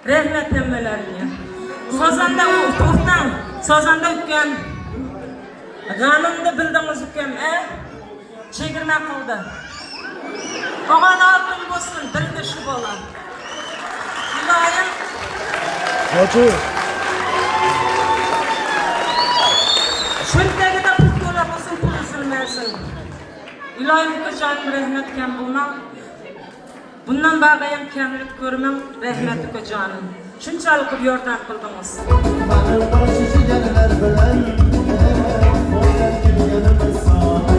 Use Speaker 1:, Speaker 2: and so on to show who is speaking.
Speaker 1: Rahmet emmelerine. Sazanda uçtan, sazanda ükken. Ganımda bildiniz ükken, çekirme kıldı. Oğan altın olsun, bildirişi olan. İlahim.
Speaker 2: Hacı.
Speaker 1: Şöyle de kurtula olsun, pul üzülmesin. İlahim kocanım rahmetken bulmam. Bundan bağayan kemlik görmem, rahmetli kocanım. Şunçalık bir yordan kıldınız.
Speaker 3: Benim başı şiirler bilen, oynar kim yanımızsa.